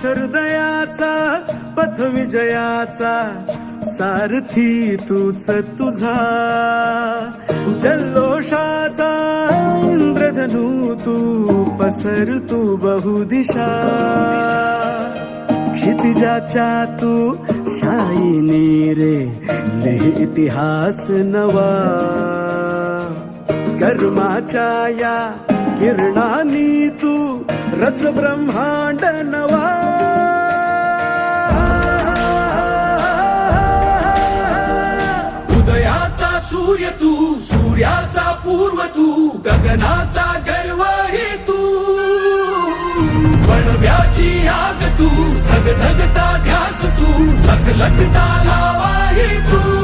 हृदयाचा पथ विजयाचा सारथी तूच तुझा, जल्लोषाचा इंद्रधनू तू पसर तू बहुदिशा, क्षितिजाच्या तू शाईनी रे लिहि इतिहास नवा, कर्माच्या या किरणानी तू रच ब्रह्मांड नवा, उदयाचा सूर्य तू, सूर्याचा पूर्व तू, गगनाचा गर्व हे तू, वणव्याची आग तू, धगधगता ध्यास तू, लखलखता लावा हे तू.